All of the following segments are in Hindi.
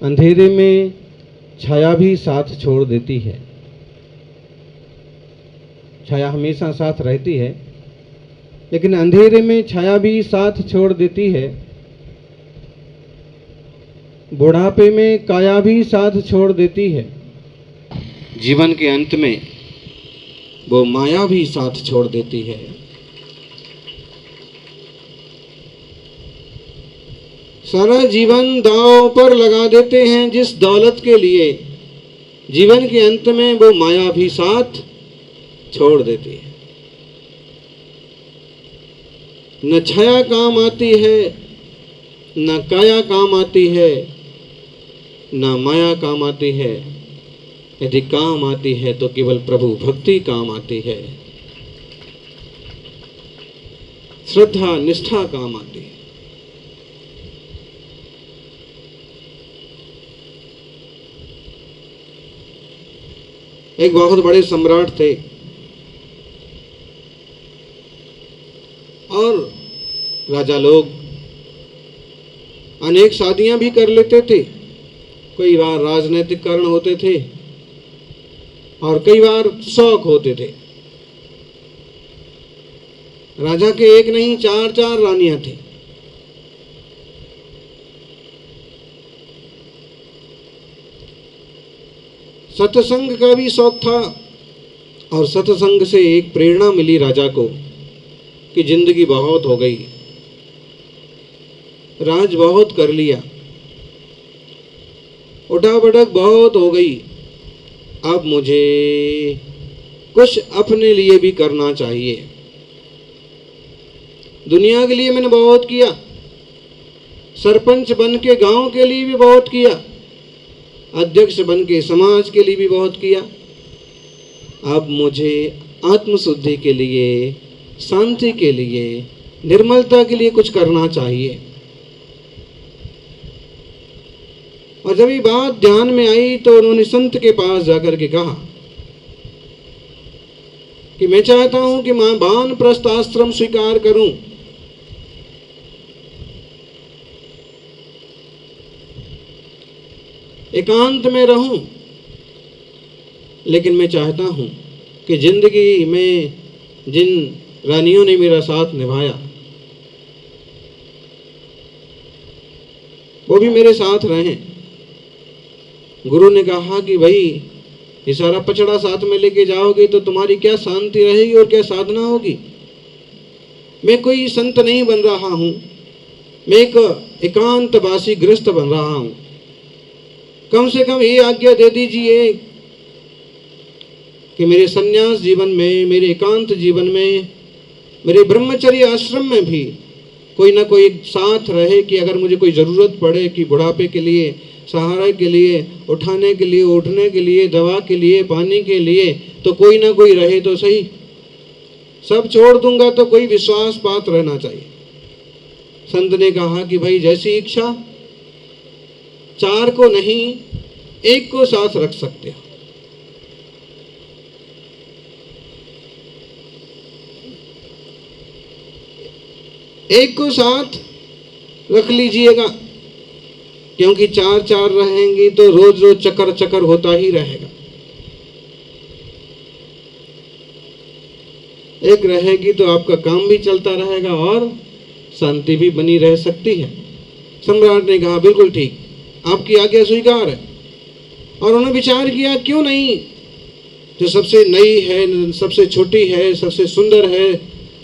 अंधेरे में छाया भी साथ छोड़ देती है। छाया हमेशा साथ रहती है, लेकिन अंधेरे में छाया भी साथ छोड़ देती है। बुढ़ापे में काया भी साथ छोड़ देती है। जीवन के अंत में वो माया भी साथ छोड़ देती है। सारा जीवन दांव पर लगा देते हैं जिस दौलत के लिए, जीवन के अंत में वो माया भी साथ छोड़ देती है। न छाया काम आती है, न काया काम आती है, न माया काम आती है। यदि काम आती है तो केवल प्रभु भक्ति काम आती है, श्रद्धा निष्ठा काम आती है। एक बहुत बड़े सम्राट थे और राजा लोग अनेक शादियां भी कर लेते थे। कई बार राजनीतिक कारण होते थे और कई बार शौक होते थे। राजा के एक नहीं चार चार रानियां थी। सत्संग का भी शौक था और सत्संग से एक प्रेरणा मिली राजा को कि जिंदगी बहुत हो गई, राज बहुत कर लिया, उठा पटक बहुत हो गई, अब मुझे कुछ अपने लिए भी करना चाहिए। दुनिया के लिए मैंने बहुत किया, सरपंच बन के गांव के लिए भी बहुत किया, अध्यक्ष बन के समाज के लिए भी बहुत किया। अब मुझे आत्मशुद्धि के लिए, शांति के लिए, निर्मलता के लिए कुछ करना चाहिए। और जब ये बात ध्यान में आई तो उन्होंने संत के पास जाकर के कहा कि मैं चाहता हूं कि मैं वानप्रस्थ आश्रम स्वीकार करूं। एकांत में रहूं, लेकिन मैं चाहता हूं कि जिंदगी में जिन रानियों ने मेरा साथ निभाया वो भी मेरे साथ रहें। गुरु ने कहा कि भाई ये सारा पचड़ा साथ में लेके जाओगे तो तुम्हारी क्या शांति रहेगी और क्या साधना होगी। मैं कोई संत नहीं बन रहा हूं, मैं एक एकांतवासी गृहस्थ बन रहा हूं। कम से कम ये आज्ञा दे दीजिए कि मेरे सन्यास जीवन में, मेरे एकांत जीवन में, मेरे ब्रह्मचर्य आश्रम में भी कोई ना कोई साथ रहे कि अगर मुझे कोई ज़रूरत पड़े कि बुढ़ापे के लिए, सहारा के लिए, उठाने के लिए, उठने के लिए, दवा के लिए, पानी के लिए, तो कोई ना कोई रहे तो सही। सब छोड़ दूंगा तो कोई विश्वास पात्र रहना चाहिए। संत ने कहा कि भाई जैसी इच्छा, चार को नहीं एक को साथ रख सकते हो। एक को साथ रख लीजिएगा, क्योंकि चार चार रहेंगी तो रोज रोज चक्कर चक्कर होता ही रहेगा। एक रहेगी तो आपका काम भी चलता रहेगा और शांति भी बनी रह सकती है। सम्राट ने कहा बिल्कुल ठीक, आपकी आज्ञा स्वीकार है। और उन्होंने विचार किया क्यों नहीं, जो सबसे नई है, सबसे छोटी है, सबसे सुंदर है,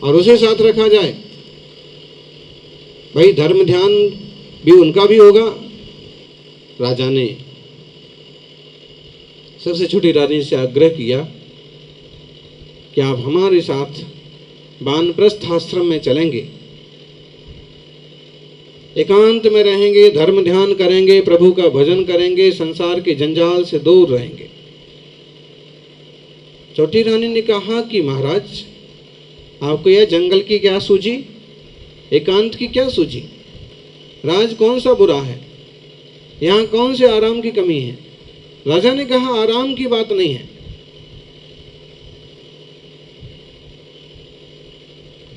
और उसे साथ रखा जाए। भाई धर्म ध्यान भी उनका भी होगा। राजा ने सबसे छोटी रानी से आग्रह किया कि आप हमारे साथ वानप्रस्थ आश्रम में चलेंगे, एकांत में रहेंगे, धर्म ध्यान करेंगे, प्रभु का भजन करेंगे, संसार के जंजाल से दूर रहेंगे। छोटी रानी ने कहा कि महाराज आपको यह जंगल की क्या सूझी, एकांत की क्या सूझी, राज कौन सा बुरा है, यहाँ कौन से आराम की कमी है। राजा ने कहा आराम की बात नहीं है,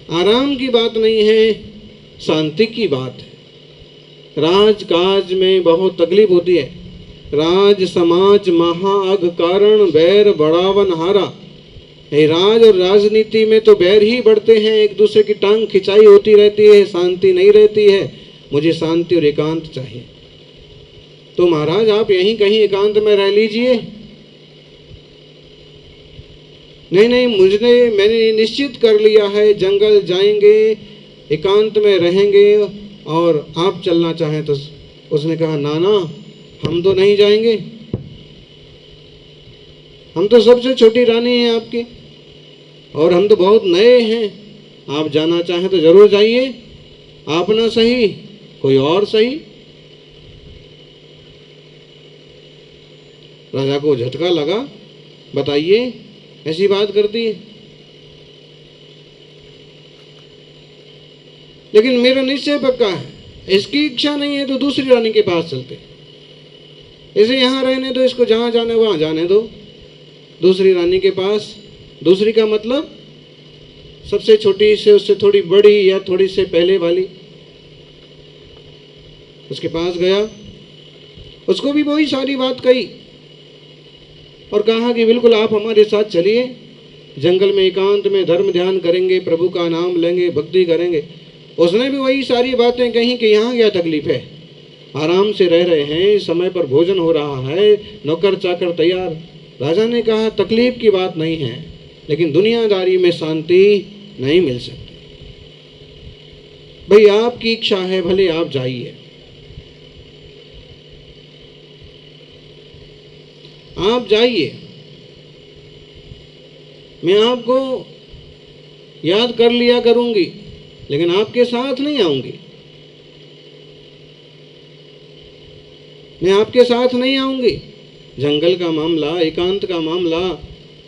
आराम की बात नहीं है, शांति की बात है। राजकाज में बहुत तकलीफ होती है। राज समाज महाअग कारण बैर बढ़ावन हारा। राज और राजनीति में तो बैर ही बढ़ते हैं, एक दूसरे की टांग खिंचाई होती रहती है, शांति नहीं रहती है। मुझे शांति और एकांत चाहिए। तो महाराज आप यहीं कहीं एकांत में रह लीजिए। नहीं नहीं, मैंने निश्चित कर लिया है, जंगल जाएंगे, एकांत में रहेंगे, और आप चलना चाहें तो। उसने कहा नाना, हम तो नहीं जाएंगे, हम तो सबसे छोटी रानी हैं आपकी, और हम तो बहुत नए हैं। आप जाना चाहें तो जरूर जाइए, आप ना सही कोई और सही। राजा को झटका लगा, बताइए ऐसी बात करती है। लेकिन मेरा निश्चय पक्का है, इसकी इच्छा नहीं है तो दूसरी रानी के पास चलते। इसे यहाँ रहने दो, इसको जहाँ जाने वहाँ जाने दो, दूसरी रानी के पास। दूसरी का मतलब सबसे छोटी से उससे थोड़ी बड़ी या थोड़ी से पहले वाली। उसके पास गया, उसको भी वही सारी बात कही और कहा कि बिल्कुल आप हमारे साथ चलिए, जंगल में एकांत में धर्म ध्यान करेंगे, प्रभु का नाम लेंगे, भक्ति करेंगे। उसने भी वही सारी बातें कही कि यहाँ क्या तकलीफ है, आराम से रह रहे हैं, समय पर भोजन हो रहा है, नौकर चाकर तैयार। राजा ने कहा तकलीफ की बात नहीं है, लेकिन दुनियादारी में शांति नहीं मिल सकती। भाई आपकी इच्छा है, भले आप जाइए, आप जाइए, मैं आपको याद कर लिया करूंगी, लेकिन आपके साथ नहीं आऊंगी, मैं आपके साथ नहीं आऊंगी। जंगल का मामला, एकांत का मामला,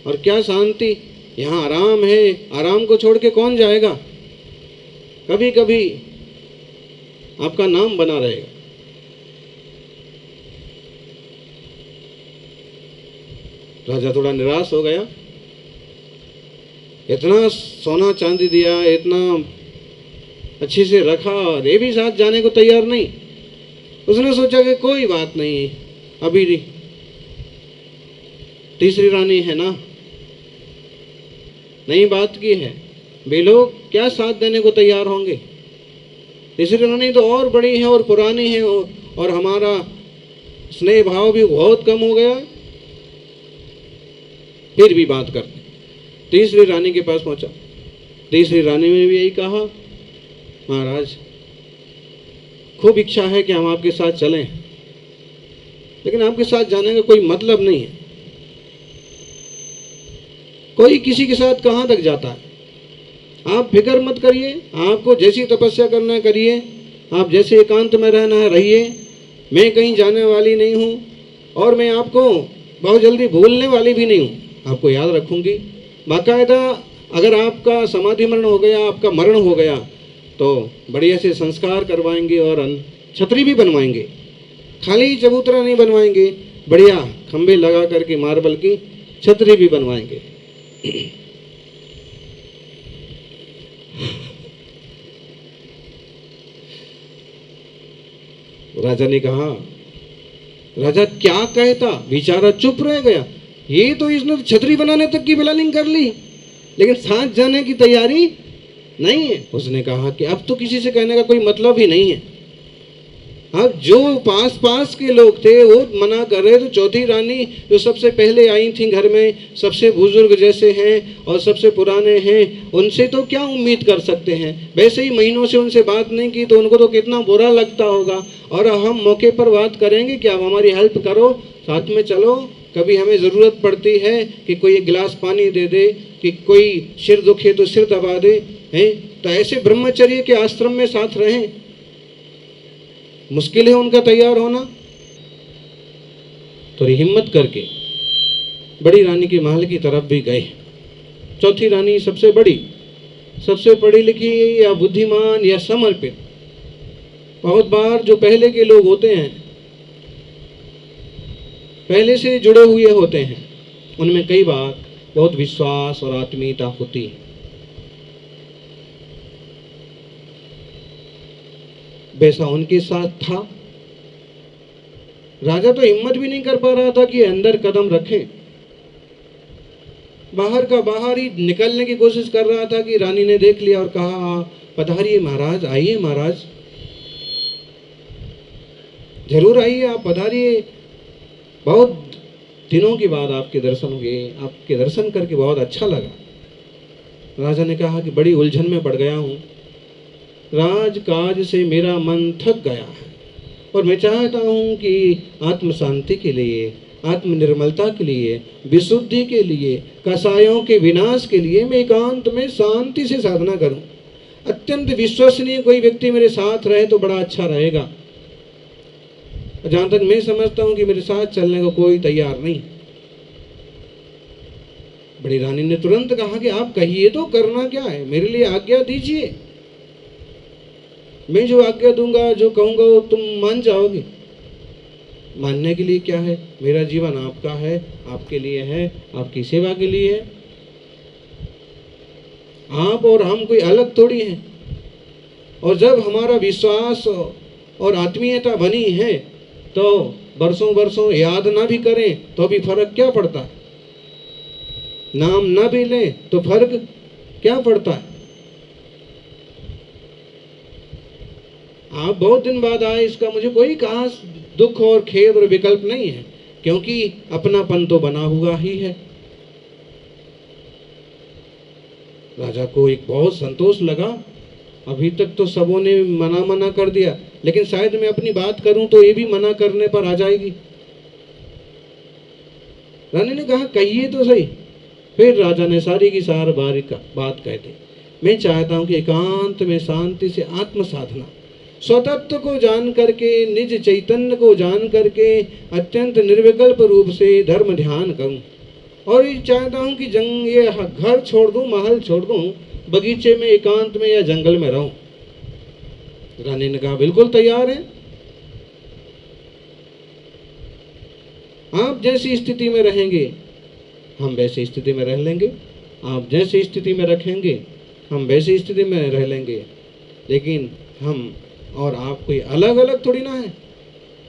और क्या शांति, यहाँ आराम है, आराम को छोड़ के कौन जाएगा। कभी कभी आपका नाम बना रहेगा। राजा थोड़ा निराश हो गया, इतना सोना चांदी दिया, इतना अच्छे से रखा, और ये भी साथ जाने को तैयार नहीं। उसने सोचा कि कोई बात नहीं, अभी तीसरी रानी है ना, नई बात की है, वे लोग क्या साथ देने को तैयार होंगे। तीसरी रानी तो और बड़ी है और पुरानी है, और हमारा स्नेह भाव भी बहुत कम हो गया। फिर भी बात करते, तीसरी रानी के पास पहुंचा। तीसरी रानी ने भी यही कहा, महाराज खूब इच्छा है कि हम आपके साथ चलें, लेकिन आपके साथ जाने का कोई मतलब नहीं है। कोई किसी के साथ कहाँ तक जाता है। आप फिक्र मत करिए, आपको जैसी तपस्या करना है करिए, आप जैसे एकांत में रहना है रहिए, मैं कहीं जाने वाली नहीं हूँ, और मैं आपको बहुत जल्दी भूलने वाली भी नहीं हूँ, आपको याद रखूँगी। बाकायदा अगर आपका समाधि मरण हो गया, आपका मरण हो गया, तो बढ़िया से संस्कार करवाएंगे और छतरी भी बनवाएंगे। खाली चबूतरा नहीं बनवाएंगे, बढ़िया खंबे लगा करके मार्बल की छतरी भी बनवाएंगे। राजा ने कहा, राजा क्या कहता, बेचारा चुप रह गया। ये तो इसने छतरी बनाने तक की प्लानिंग कर ली, लेकिन साथ जाने की तैयारी नहीं है। उसने कहा कि अब तो किसी से कहने का कोई मतलब ही नहीं है। अब जो पास के लोग थे वो मना कर रहे, तो चौथी रानी जो सबसे पहले आई थी घर में, सबसे बुजुर्ग जैसे हैं और सबसे पुराने हैं, उनसे तो क्या उम्मीद कर सकते हैं। वैसे ही महीनों से उनसे बात नहीं की, तो उनको तो कितना बुरा लगता होगा। और हम मौके पर बात करेंगे कि आप हमारी हेल्प करो, साथ में चलो, कभी हमें ज़रूरत पड़ती है कि कोई एक गिलास पानी दे दे, कि कोई सिर दुखे तो सिर दबा दे, हैं। तो ऐसे ब्रह्मचर्य के आश्रम में साथ रहें, मुश्किल है उनका तैयार होना। थोड़ी हिम्मत करके बड़ी रानी के महल की तरफ भी गए। चौथी रानी सबसे बड़ी, सबसे पढ़ी लिखी या बुद्धिमान या समर्पित। बहुत बार जो पहले के लोग होते हैं, पहले से जुड़े हुए होते हैं, उनमें कई बार बहुत विश्वास और आत्मीयता होती है। वैसा उनके साथ था। राजा तो हिम्मत भी नहीं कर पा रहा था कि अंदर कदम रखे, बाहर का बाहर ही निकलने की कोशिश कर रहा था कि रानी ने देख लिया और कहा, पधारिए महाराज, आइए महाराज, जरूर आइए, आप पधारिए, बहुत दिनों के बाद आपके दर्शन हुए, आपके दर्शन करके बहुत अच्छा लगा। राजा ने कहा कि बड़ी उलझन में पड़ गया हूँ, राजकाज से मेरा मन थक गया है और मैं चाहता हूँ कि आत्म शांति के लिए, आत्म निर्मलता के लिए, विशुद्धि के लिए, कसायों के विनाश के लिए मैं एकांत में शांति से साधना करूं। अत्यंत विश्वसनीय कोई व्यक्ति मेरे साथ रहे तो बड़ा अच्छा रहेगा। जहां तक मैं समझता हूं कि मेरे साथ चलने को कोई तैयार नहीं। बड़ी रानी ने तुरंत कहा कि आप कहिए तो, करना क्या है, मेरे लिए आज्ञा दीजिए, मैं जो आज्ञा दूंगा, जो कहूंगा वो तुम मान जाओगे। मानने के लिए क्या है, मेरा जीवन आपका है, आपके लिए है, आपकी सेवा के लिए है। आप और हम कोई अलग थोड़ी हैं। और जब हमारा विश्वास और आत्मीयता बनी है तो बरसों बरसों याद ना भी करें तो भी फर्क क्या पड़ता है, नाम ना भी लें तो फर्क क्या पड़ता है। आप बहुत दिन बाद आए, इसका मुझे कोई खास दुख और खेद और विकल्प नहीं है, क्योंकि अपनापन तो बना हुआ ही है। राजा को एक बहुत संतोष लगा। अभी तक तो सबों ने मना मना कर दिया, लेकिन शायद मैं अपनी बात करूं तो ये भी मना करने पर आ जाएगी। रानी ने कहा, कहिए तो सही। फिर राजा ने सारी की सारी बात कह दी। मैं चाहता हूं कि एकांत में शांति से आत्म साधना, स्वतत्व को जान करके, निज चैतन्य को जान करके अत्यंत निर्विकल्प रूप से धर्म ध्यान करूं। और ये चाहता हूं कि ये घर छोड़ दूं, महल छोड़ दूं, बगीचे में, एकांत में या जंगल में रहूं। रानी ने कहा, बिल्कुल तैयार है, आप जैसी स्थिति में रहेंगे हम वैसी स्थिति में रह लेंगे, आप जैसी स्थिति में रखेंगे हम वैसी स्थिति में रह लेंगे, लेकिन हम और आप कोई अलग अलग थोड़ी ना है,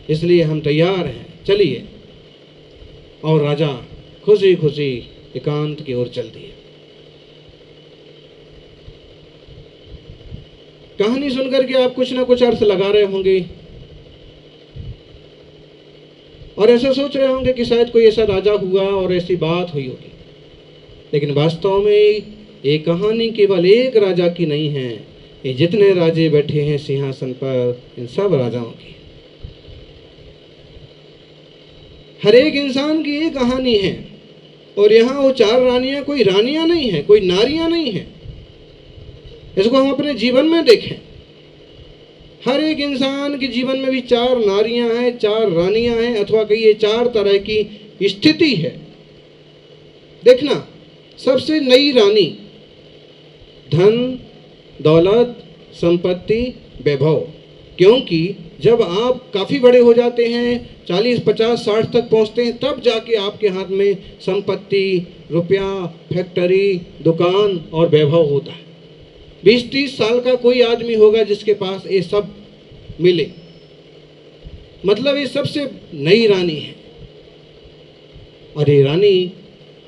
इसलिए हम तैयार हैं, चलिए। और राजा खुशी खुशी एकांत की ओर चल दिए। कहानी सुनकर के आप कुछ ना कुछ अर्थ लगा रहे होंगे और ऐसा सोच रहे होंगे कि शायद कोई ऐसा राजा हुआ और ऐसी बात हुई होगी, लेकिन वास्तव में ये कहानी केवल एक राजा की नहीं है, ये जितने राजे बैठे हैं सिंहासन पर, इन सब राजाओं की, हर एक इंसान की ये कहानी है। और यहाँ वो 4 रानियां कोई रानियां नहीं है, कोई नारियां नहीं है। इसको हम अपने जीवन में देखें, हर एक इंसान के जीवन में भी 4 नारियां हैं, 4 रानियां हैं, अथवा कहिए 4 तरह की स्थिति है। देखना, सबसे नई रानी धन, दौलत, संपत्ति, वैभव, क्योंकि जब आप काफ़ी बड़े हो जाते हैं, 40, 50, 60 तक पहुंचते हैं, तब जाके आपके हाथ में संपत्ति, रुपया, फैक्ट्री, दुकान और वैभव होता है। 20-30 साल का कोई आदमी होगा जिसके पास ये सब मिले, मतलब ये सबसे नई रानी है। और ये रानी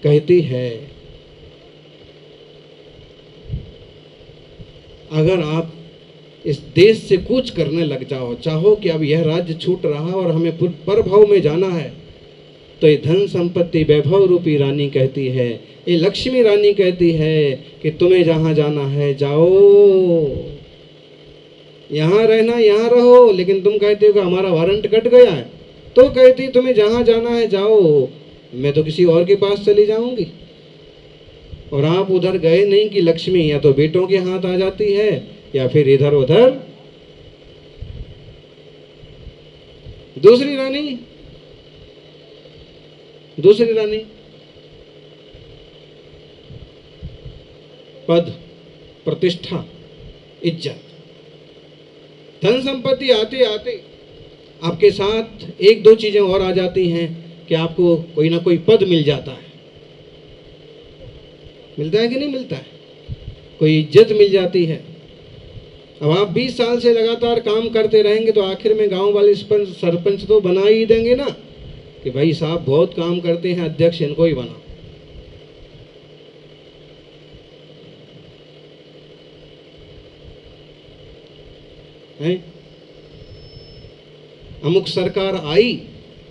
कहती है, अगर आप इस देश से कूच करने लग जाओ, चाहो कि अब यह राज्य छूट रहा और हमें परभव में जाना है, तो ये धन संपत्ति वैभव रूपी रानी कहती है, ये लक्ष्मी रानी कहती है कि तुम्हें जहाँ जाना है जाओ, यहाँ रहना यहाँ रहो। लेकिन तुम कहते हो कि हमारा वारंट कट गया है, तो कहती तुम्हें जहाँ जाना है जाओ, मैं तो किसी और के पास चली जाऊंगी। और आप उधर गए नहीं कि लक्ष्मी या तो बेटों के हाथ आ जाती है या फिर इधर उधर। दूसरी रानी पद, प्रतिष्ठा, इज्जत, धन संपत्ति आते आते आपके साथ 1-2 चीजें और आ जाती हैं कि आपको कोई ना कोई पद मिल जाता है। मिलता है कि नहीं मिलता है? कोई इज्जत मिल जाती है, अब आप 20 साल से लगातार काम करते रहेंगे तो आखिर में गांव वाले सरपंच तो बना ही देंगे ना कि भाई साहब बहुत काम करते हैं, अध्यक्ष इनको ही बना। है अमुक सरकार आई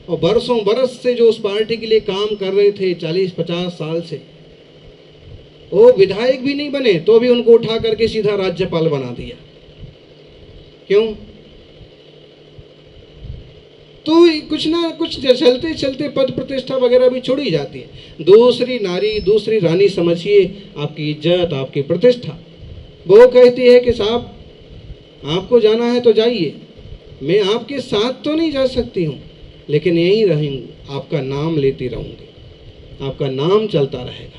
और बरसों बरस से जो उस पार्टी के लिए काम कर रहे थे 40-50 साल से, वो विधायक भी नहीं बने तो भी उनको उठा करके सीधा राज्यपाल बना दिया। क्यों? तो कुछ ना कुछ चलते चलते पद प्रतिष्ठा वगैरह भी छोड़ी जाती है। दूसरी नारी, दूसरी रानी समझिए आपकी इज्जत, आपकी प्रतिष्ठा। वो कहती है कि साहब आपको जाना है तो जाइए, मैं आपके साथ तो नहीं जा सकती हूँ लेकिन यहीं रहूँगी, आपका नाम लेती रहूँगी, आपका नाम चलता रहेगा।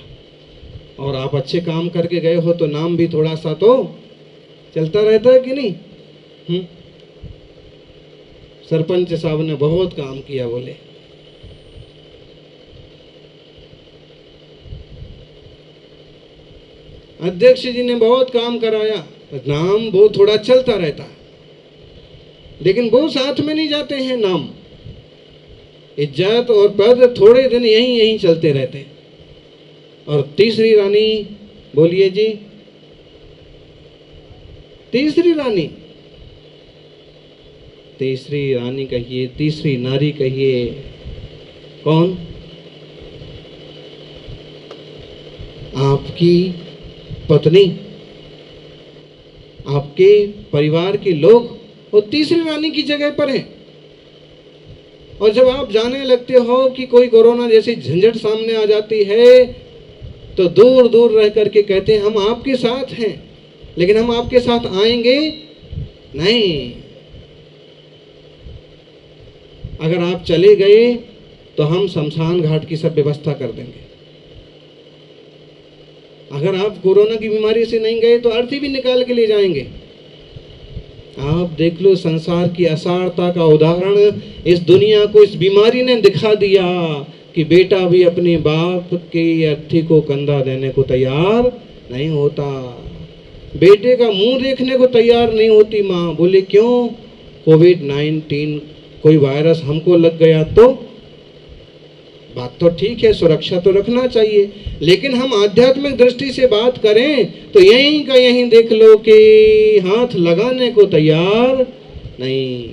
और आप अच्छे काम करके गए हो तो नाम भी थोड़ा सा तो चलता रहता है कि नहीं? सरपंच साहब ने बहुत काम किया बोले। अध्यक्ष जी ने बहुत काम कराया, नाम वो थोड़ा चलता रहता है लेकिन वो साथ में नहीं जाते हैं। नाम, इज्जत और पद थोड़े दिन यहीं चलते रहते हैं। और तीसरी रानी, बोलिए जी, तीसरी रानी, तीसरी रानी कहिए, तीसरी नारी कहिए, कौन? आपकी पत्नी, आपके परिवार के लोग वो तीसरी रानी की जगह पर हैं। और जब आप जाने लगते हो कि कोई कोरोना जैसी झंझट सामने आ जाती है तो दूर दूर रह करके कहते हैं हम आपके साथ हैं, लेकिन हम आपके साथ आएंगे नहीं। अगर आप चले गए तो हम शमशान घाट की सब व्यवस्था कर देंगे। अगर आप कोरोना की बीमारी से नहीं गए तो अर्थी भी निकाल के ले जाएंगे। आप देख लो, संसार की असारता का उदाहरण इस दुनिया को इस बीमारी ने दिखा दिया कि बेटा भी अपने बाप की अर्थी को कंधा देने को तैयार नहीं होता, बेटे का मुंह देखने को तैयार नहीं होती माँ। बोले क्यों? कोविड-19 कोई वायरस हमको लग गया तो बात तो ठीक है, सुरक्षा तो रखना चाहिए, लेकिन हम आध्यात्मिक दृष्टि से बात करें तो यहीं का यहीं देख लो कि हाथ लगाने को तैयार नहीं।